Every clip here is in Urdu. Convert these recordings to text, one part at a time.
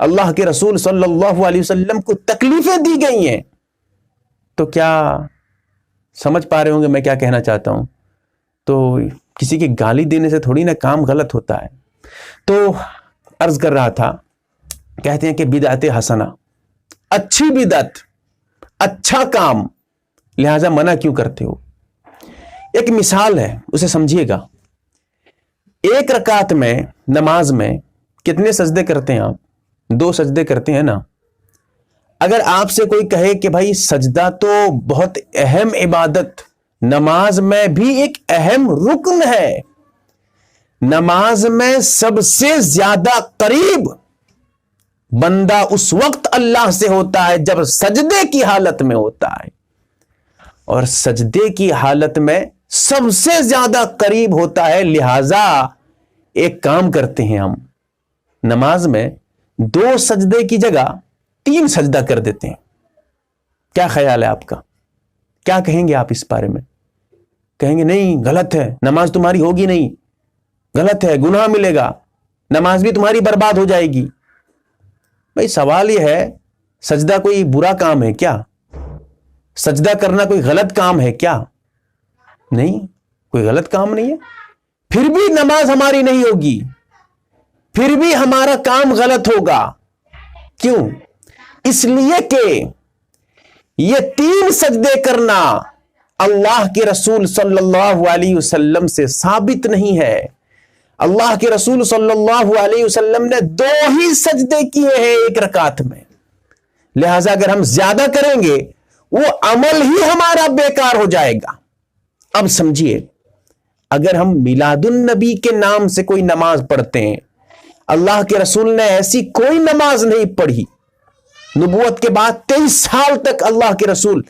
اللہ کے رسول صلی اللہ علیہ وسلم کو تکلیفیں دی گئی ہیں، تو کیا سمجھ پا رہے ہوں گے میں کیا کہنا چاہتا ہوں؟ تو کسی کی گالی دینے سے تھوڑی نا کام غلط ہوتا ہے۔ تو عرض کر رہا تھا، کہتے ہیں کہ بدعت حسنہ، اچھی بدعت، اچھا کام، لہذا منع کیوں کرتے ہو؟ ایک مثال ہے، اسے سمجھیے گا۔ ایک رکعت میں نماز میں کتنے سجدے کرتے ہیں آپ؟ 2 سجدے کرتے ہیں نا۔ اگر آپ سے کوئی کہے کہ بھائی سجدہ تو بہت اہم عبادت، نماز میں بھی ایک اہم رکن ہے، نماز میں سب سے زیادہ قریب بندہ اس وقت اللہ سے ہوتا ہے جب سجدے کی حالت میں ہوتا ہے، اور سجدے کی حالت میں سب سے زیادہ قریب ہوتا ہے، لہذا ایک کام کرتے ہیں ہم، نماز میں 2 سجدے کی جگہ 3 سجدہ کر دیتے ہیں۔ کیا خیال ہے آپ کا؟ کیا کہیں گے آپ اس بارے میں؟ کہیں گے نہیں، غلط ہے، نماز تمہاری ہوگی نہیں، غلط ہے، گناہ ملے گا، نماز بھی تمہاری برباد ہو جائے گی۔ بھائی سوال یہ ہے، سجدہ کوئی برا کام ہے کیا؟ سجدہ کرنا کوئی غلط کام ہے کیا؟ نہیں، کوئی غلط کام نہیں ہے۔ پھر بھی نماز ہماری نہیں ہوگی، پھر بھی ہمارا کام غلط ہوگا۔ کیوں؟ اس لیے کہ یہ 3 سجدے کرنا اللہ کے رسول صلی اللہ علیہ وسلم سے ثابت نہیں ہے۔ اللہ کے رسول صلی اللہ علیہ وسلم نے 2 ہی سجدے کیے ہیں ایک رکعت میں، لہذا اگر ہم زیادہ کریں گے وہ عمل ہی ہمارا بیکار ہو جائے گا۔ اب سمجھیے، اگر ہم میلاد النبی کے نام سے کوئی نماز پڑھتے ہیں، اللہ کے رسول نے ایسی کوئی نماز نہیں پڑھی، نبوت کے بعد 23 سال تک اللہ کے رسول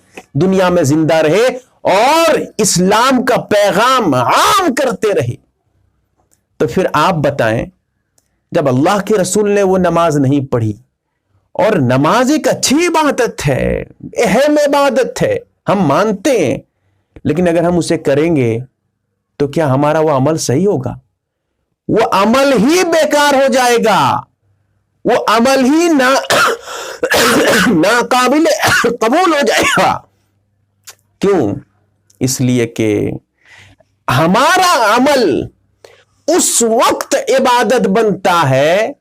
دنیا میں زندہ رہے اور اسلام کا پیغام عام کرتے رہے، تو پھر آپ بتائیں، جب اللہ کے رسول نے وہ نماز نہیں پڑھی، اور نماز ایک اچھی عبادت ہے، اہم عبادت ہے، ہم مانتے ہیں، لیکن اگر ہم اسے کریں گے تو کیا ہمارا وہ عمل صحیح ہوگا؟ وہ عمل ہی بیکار ہو جائے گا، وہ عمل ہی ناقابل قبول ہو جائے گا۔ کیوں؟ اس لیے کہ ہمارا عمل اس وقت عبادت بنتا ہے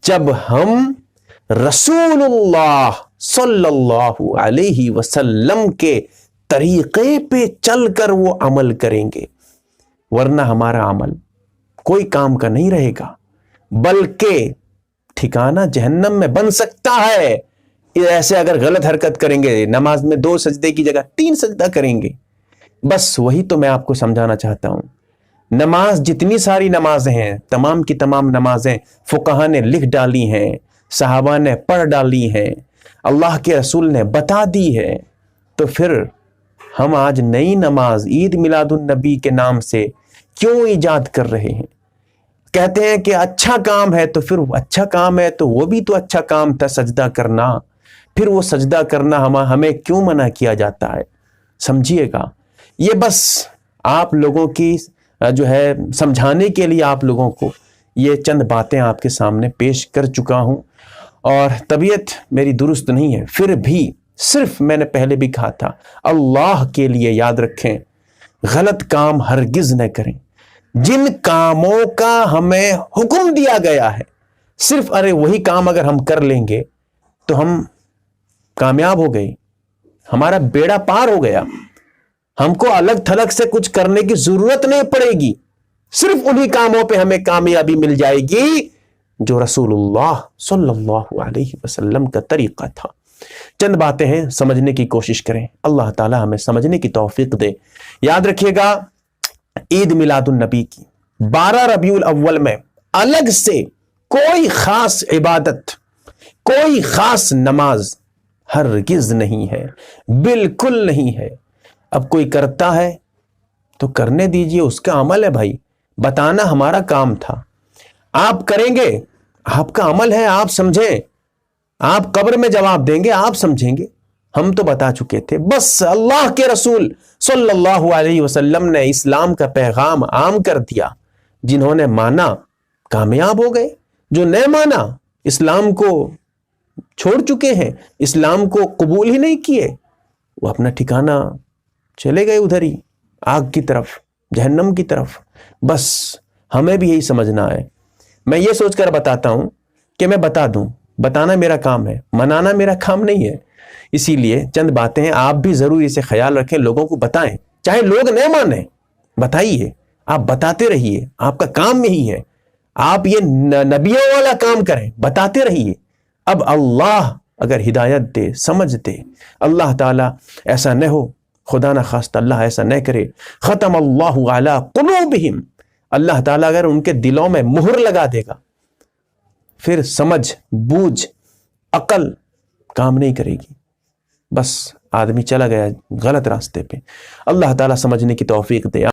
جب ہم رسول اللہ صلی اللہ علیہ وسلم کے طریقے پہ چل کر وہ عمل کریں گے، ورنہ ہمارا عمل کوئی کام کا نہیں رہے گا، بلکہ ٹھکانہ جہنم میں بن سکتا ہے۔ ایسے اگر غلط حرکت کریں گے، نماز میں 2 سجدے کی جگہ 3 سجدہ کریں گے، بس وہی تو میں آپ کو سمجھانا چاہتا ہوں۔ نماز جتنی ساری نمازیں ہیں، تمام کی تمام نمازیں فقہا نے لکھ ڈالی ہیں، صحابہ نے پڑھ ڈالی ہیں، اللہ کے رسول نے بتا دی ہے، تو پھر ہم آج نئی نماز عید میلاد النبی کے نام سے کیوں ایجاد کر رہے ہیں؟ کہتے ہیں کہ اچھا کام ہے، تو پھر اچھا کام ہے تو وہ بھی تو اچھا کام تھا سجدہ کرنا، پھر وہ سجدہ کرنا ہمیں کیوں منع کیا جاتا ہے؟ سمجھیے گا، یہ بس آپ لوگوں کی جو ہے سمجھانے کے لیے آپ لوگوں کو یہ چند باتیں آپ کے سامنے پیش کر چکا ہوں، اور طبیعت میری درست نہیں ہے، پھر بھی صرف میں نے پہلے بھی کہا تھا، اللہ کے لیے یاد رکھیں، غلط کام ہرگز نہ کریں۔ جن کاموں کا ہمیں حکم دیا گیا ہے، صرف وہی کام اگر ہم کر لیں گے تو ہم کامیاب ہو گئے، ہمارا بیڑا پار ہو گیا، ہم کو الگ تھلگ سے کچھ کرنے کی ضرورت نہیں پڑے گی، صرف انہی کاموں پہ ہمیں کامیابی مل جائے گی جو رسول اللہ صلی اللہ علیہ وسلم کا طریقہ تھا۔ چند باتیں ہیں، سمجھنے کی کوشش کریں، اللہ تعالی ہمیں سمجھنے کی توفیق دے۔ یاد رکھیے گا، عید میلاد النبی کی 12 ربیع الاول میں الگ سے کوئی خاص عبادت، کوئی خاص نماز ہرگز نہیں ہے، بالکل نہیں ہے۔ اب کوئی کرتا ہے تو کرنے دیجئے، اس کا عمل ہے بھائی، بتانا ہمارا کام تھا۔ آپ کریں گے، آپ کا عمل ہے، آپ سمجھیں، آپ قبر میں جواب دیں گے، آپ سمجھیں گے، ہم تو بتا چکے تھے۔ بس اللہ کے رسول صلی اللہ علیہ وسلم نے اسلام کا پیغام عام کر دیا، جنہوں نے مانا کامیاب ہو گئے، جو نہیں مانا اسلام کو چھوڑ چکے ہیں، اسلام کو قبول ہی نہیں کیے، وہ اپنا ٹھکانہ چلے گئے ادھر ہی، آگ کی طرف، جہنم کی طرف۔ بس ہمیں بھی یہی سمجھنا ہے۔ میں یہ سوچ کر بتاتا ہوں کہ میں بتا دوں، بتانا میرا کام ہے، منانا میرا کام نہیں ہے۔ اسی لیے چند باتیں ہیں، آپ بھی ضرور اسے خیال رکھیں، لوگوں کو بتائیں، چاہے لوگ نہ مانیں، بتائیے، آپ بتاتے رہیے، آپ کا کام یہی ہے۔ آپ یہ نبیوں والا کام کریں، بتاتے رہیے۔ اب اللہ اگر ہدایت دے، سمجھ دے، اللہ تعالیٰ ایسا نہ ہو، خدا نہ خواستہ اللہ ایسا نہ کرے، ختم اللہ علی قلوبہم، اللہ تعالیٰ اگر ان کے دلوں میں مہر لگا دے گا، پھر سمجھ، بوجھ، عقل کام نہیں کرے گی، بس آدمی چلا گیا غلط راستے پہ۔ اللہ تعالیٰ سمجھنے کی توفیق دے۔